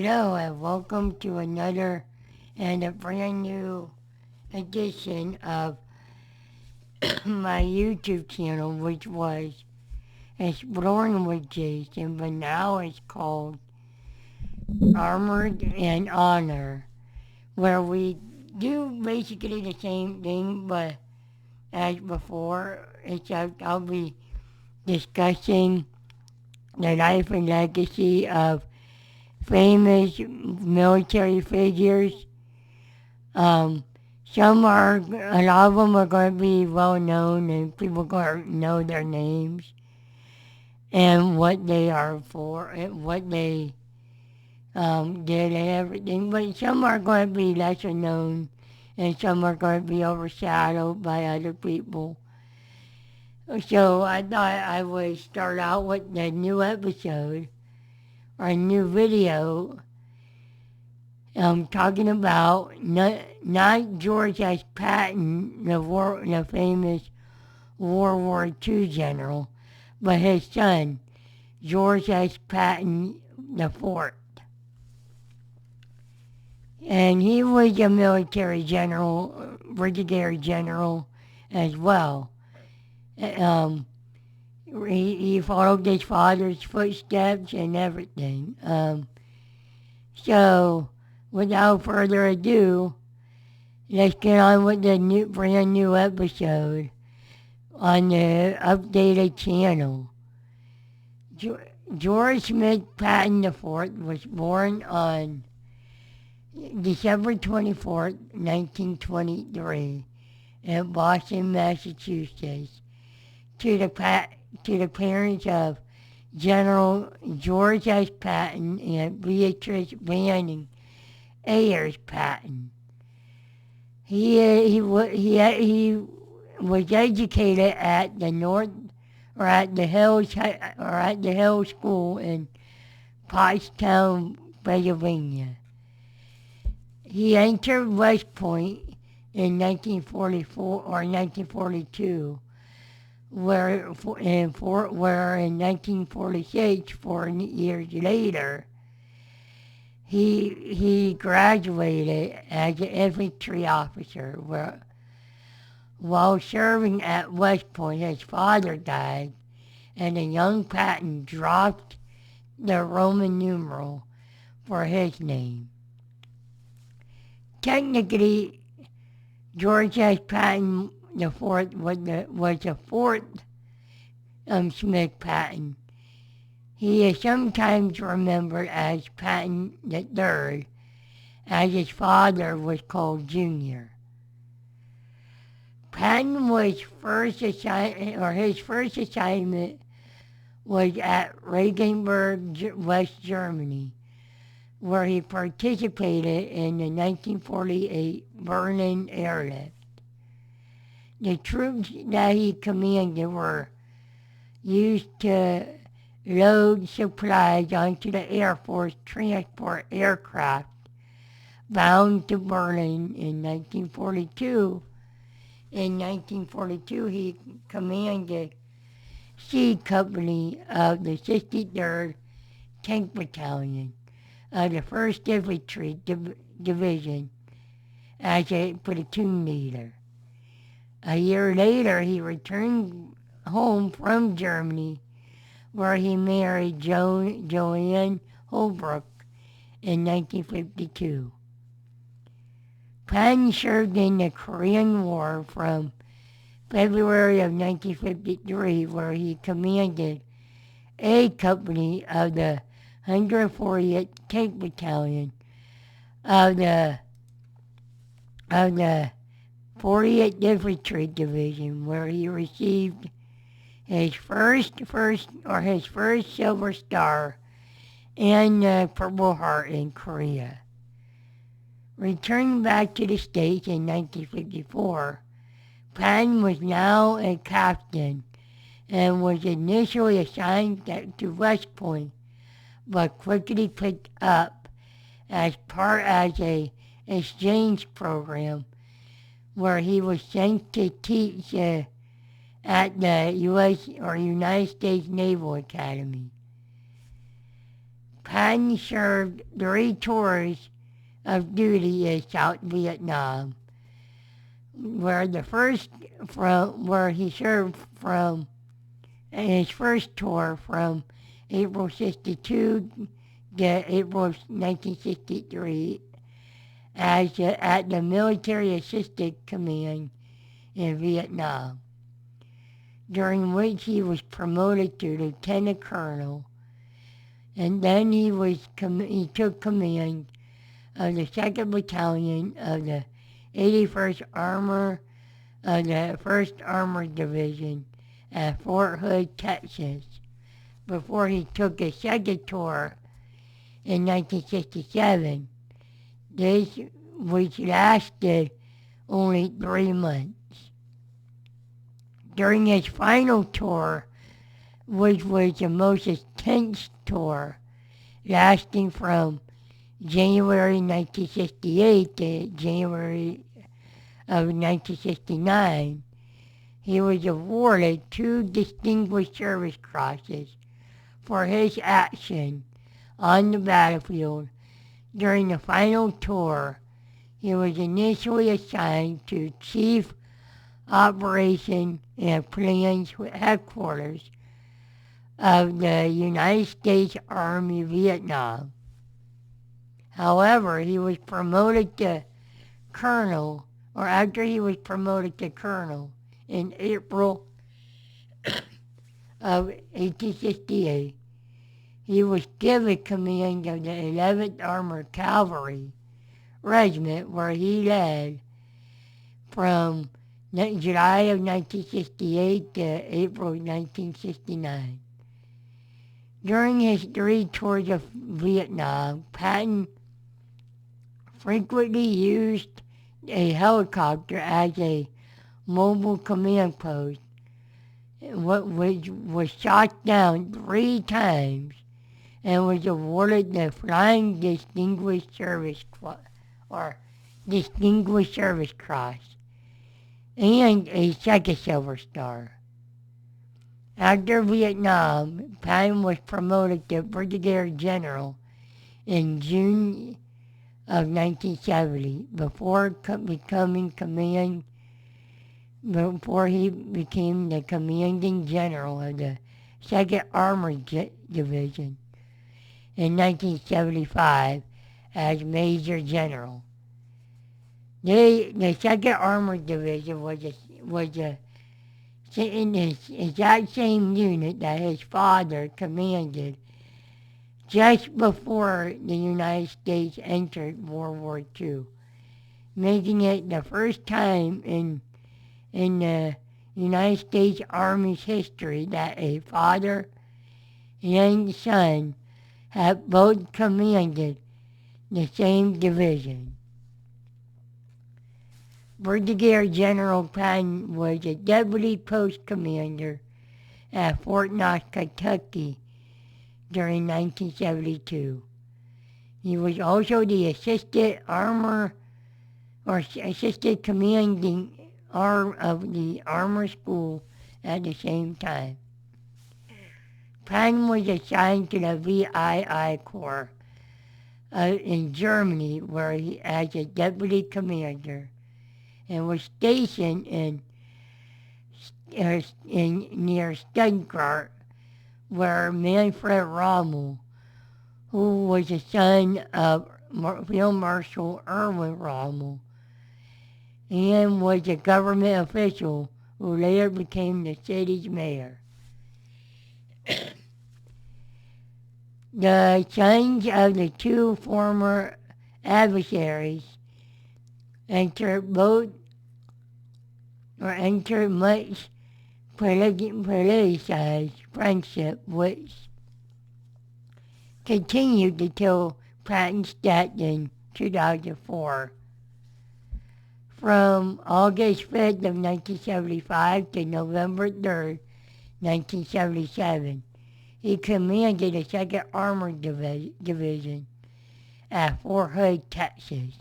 Hello and welcome to another and a brand new edition of my YouTube channel, which was Exploring with Jason, but now it's called Armored and Honor, where we do basically the same thing, but as before, except I'll be discussing the life and legacy of famous military figures. A lot of them are going to be well known and people are going to know their names and what they are for and what they did and everything. But some are going to be lesser known and some are going to be overshadowed by other people. So I thought I would start out with the new episode or a new video talking about not George S. Patton, the famous World War II general, but his son, George S. Patton IV. And he was a military general, brigadier general as well. He followed his father's footsteps and everything. So, without further ado, let's get on with the brand new episode on the updated channel. George Smith Patton IV was born on December 24th, 1923, in Boston, Massachusetts, to the parents of General George S. Patton and Beatrice Banning Ayers Patton. He was educated at the Hill School in Pottstown, Pennsylvania. He entered West Point in 1944 or 1942. Where in 1946, 4 years later, he graduated as an infantry officer. While serving at West Point, his father died, and the young Patton dropped the Roman numeral for his name. Technically, George S. Patton the fourth was the fourth Smith Patton. He is sometimes remembered as Patton III, as his father was called Junior. Patton his first assignment was at Regensburg, West Germany, where he participated in the 1948 Berlin airlift. The troops that he commanded were used to load supplies onto the Air Force transport aircraft bound to Berlin in 1942. In 1942, he commanded C Company of the 63rd Tank Battalion of the 1st Infantry Division as a platoon leader. A year later, he returned home from Germany where he married Joanne Holbrook in 1952. Patton served in the Korean War from February of 1953, where he commanded A Company of the 140th Tank Battalion of the 40th Infantry Division, where he received his first Silver Star and the Purple Heart in Korea. Returning back to the States in 1954, Patton was now a captain and was initially assigned to West Point, but quickly picked up as part of an exchange program where he was sent to teach at the United States Naval Academy. Patton served 3 tours of duty in South Vietnam, where he served from his first tour from April 62 to April 1963 at the Military Assistance Command in Vietnam, during which he was promoted to Lieutenant Colonel, and then he took command of the 2nd Battalion of the 81st Armor of the 1st Armored Division at Fort Hood, Texas, before he took a second tour in 1967, which lasted only 3 months. During his final tour, which was the most intense tour, lasting from January 1968 to January of 1969, he was awarded 2 Distinguished Service Crosses for his action on the battlefield. During the final tour, he was initially assigned to Chief Operation and Plans Headquarters of the United States Army Vietnam. However, he was promoted to colonel, or after he was promoted to colonel in April of 1868, he was given command of the 11th Armored Cavalry Regiment, where he led from July of 1968 to April 1969. During his 3 tours of Vietnam, Patton frequently used a helicopter as a mobile command post, which was shot down 3 times and was awarded the Flying Distinguished Service Distinguished Service Cross and a 2nd Silver Star. After Vietnam, Patton was promoted to Brigadier General in June of 1970 before he became the commanding general of the 2nd Armored Division in 1975 as Major General. The 2nd Armored Division was in the exact same unit that his father commanded just before the United States entered World War II, making it the first time in the United States Army's history that a father and son have both commanded the same division. Brigadier General Patton was a deputy post commander at Fort Knox, Kentucky during 1972. He was also the assistant commanding arm of the Armor School at the same time. Patton was assigned to the VII Corps in Germany, where he as a deputy commander, and was stationed in near Stuttgart, were Manfred Rommel, who was the son of Field Marshal Erwin Rommel, and was a government official who later became the city's mayor. The sons of the two former adversaries entered much politicized friendship, which continued until Patton's death in 2004. From August 5th of 1975 to November 3rd, 1977, he commanded the 2nd Armored Division at Fort Hood, Texas.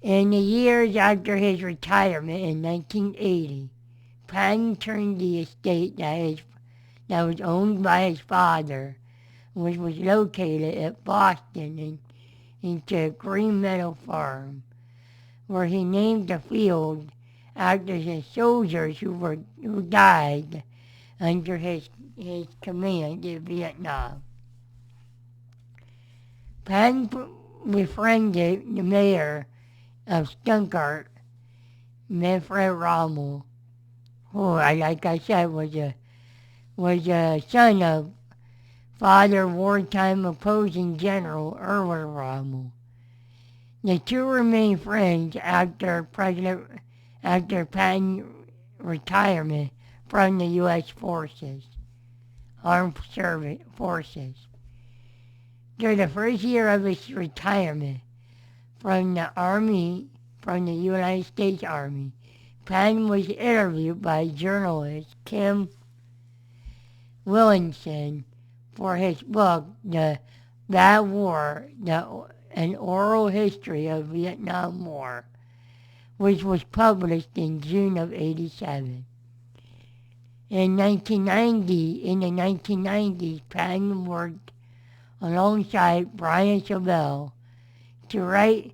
In the years after his retirement in 1980, Patton turned the estate that was owned by his father, which was located at Boston, into a Green Meadow Farm, where he named the field after the soldiers who died under his command in Vietnam. Patton befriended the mayor of Stuttgart, Manfred Rommel, who, like I said, was a son of father wartime opposing general Erwin Rommel. The two remained friends after Patton's retirement from the U.S. Armed Service Forces. During the first year of his retirement from the United States Army, Patton was interviewed by journalist Kim Williamson for his book, The Bad War, An Oral History of Vietnam War, which was published in June of '87. In the 1990s, Patton worked alongside Brian Chauvel to write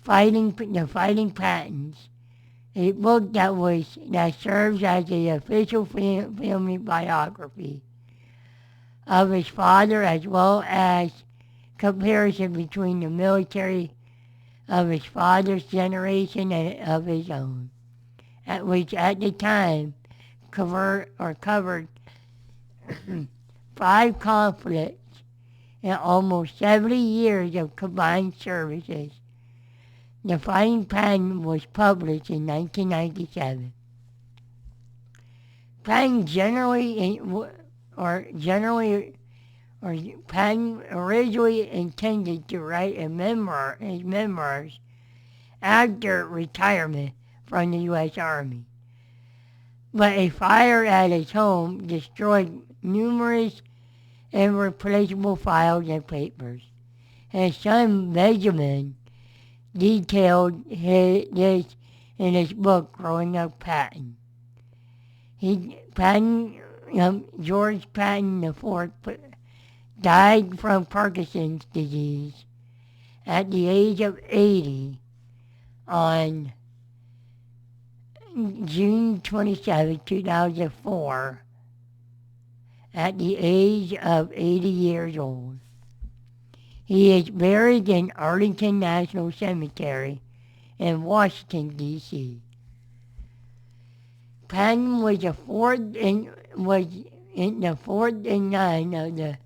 The Fighting Pattons, a book that serves as the official family biography of his father, as well as comparison between the military of his father's generation and of his own, which at the time covered 5 conflicts and almost 70 years of combined services. The Fighting Patton was published in 1997. Patton Patton originally intended to write his memoirs after retirement from the U.S. Army, but a fire at his home destroyed numerous irreplaceable files and papers. His son Benjamin detailed this in his book, Growing Up Patton. George Patton IV died from Parkinson's disease at the age of 80 on June 27, 2004, at the age of 80 years old. He is buried in Arlington National Cemetery in Washington, D.C. Patton was in the fourth in line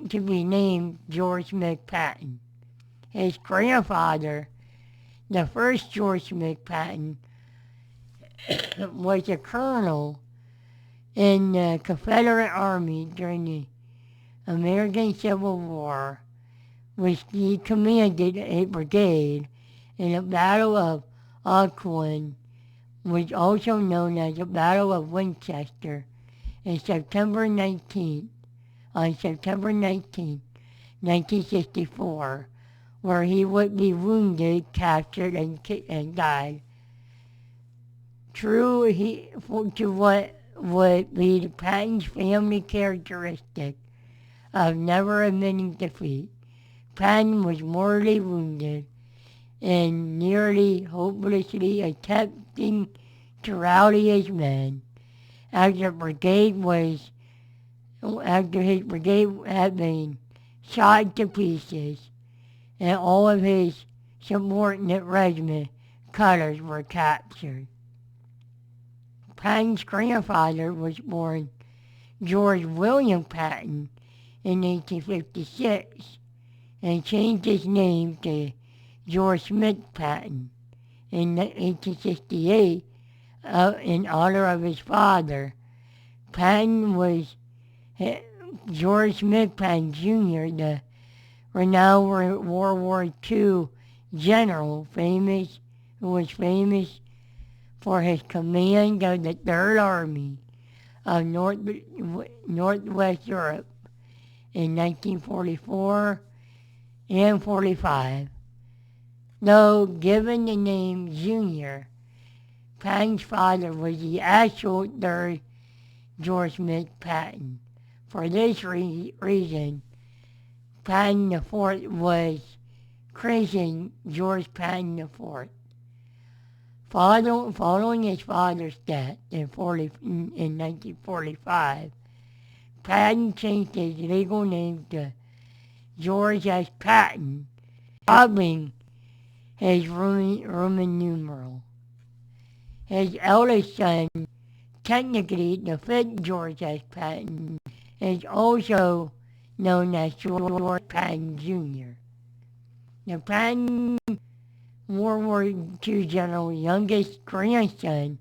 to be named George McPatton. His grandfather, the first George McPatton, was a colonel in the Confederate Army during the American Civil War, which he commanded a brigade in the Battle of Occoquan, which also known as the Battle of Winchester, on September 19, 1964, where he would be wounded, captured, and died. True to what would be the Patton's family characteristic of never admitting defeat, Patton was mortally wounded and nearly hopelessly attempting to rally his men after brigade was after his brigade had been shot to pieces, and all of his subordinate regiment colors were captured. Patton's grandfather was born George William Patton in 1856 and changed his name to George Smith Patton in 1868 in honor of his father. Patton was George Smith Patton Jr., the renowned World War II general, who was famous for his command of the Third Army of Northwest Europe in 1944 and 45. Though given the name Junior, Patton's father was the actual third George Smith Patton. For this reason, Patton IV was christened George Patton IV. Following his father's death in 1945, Patton changed his legal name to George S. Patton, dropping his Roman numeral. His eldest son, technically the fifth George S. Patton, is also known as George Patton Jr. The Patton World War II general's youngest grandson,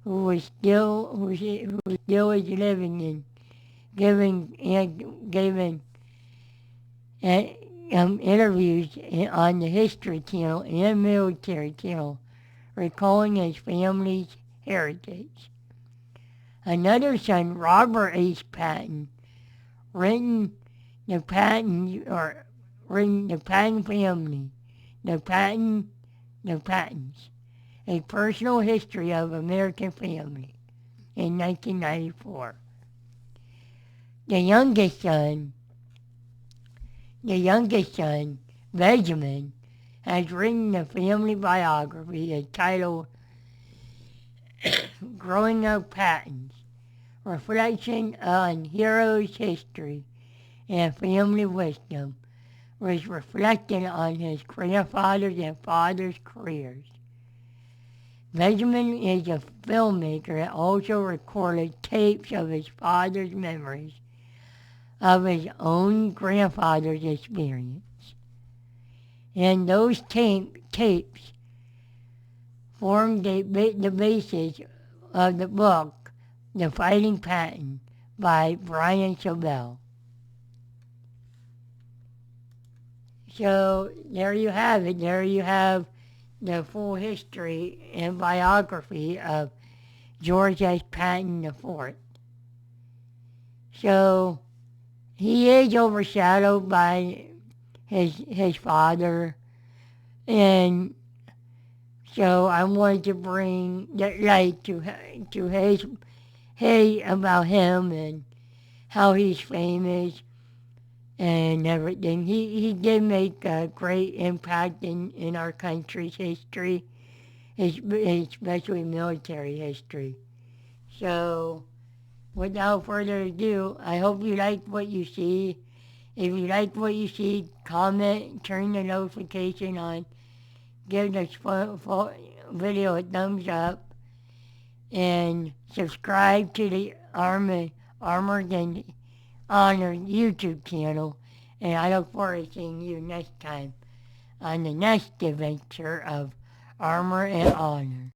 who still is living and giving interviews on the History Channel and Military Channel, recalling his family's heritage. Another son, Robert H. Patton, written the Patton family, the Pattons, a personal history of American family, in 1994. The youngest son, Benjamin, has written a family biography entitled Growing Up Pattons, Reflection on Heroes' History and Family Wisdom, which reflected on his grandfather's and father's careers. Benjamin is a filmmaker that also recorded tapes of his father's memories of his own grandfather's experience. And those tapes formed the basis of the book, The Fighting Patton, by Brian Sobel. So there you have it. There you have the full history and biography of George S. Patton IV. So he is overshadowed by his father, and so I wanted to bring that light to about him and how he's famous and everything. He did make a great impact in our country's history, especially military history. So without further ado, I hope you liked what you see. If you like what you see, comment, turn the notification on, give this video a thumbs up, and subscribe to the Armored and Honored YouTube channel. And I look forward to seeing you next time on the next adventure of Armor and Honor.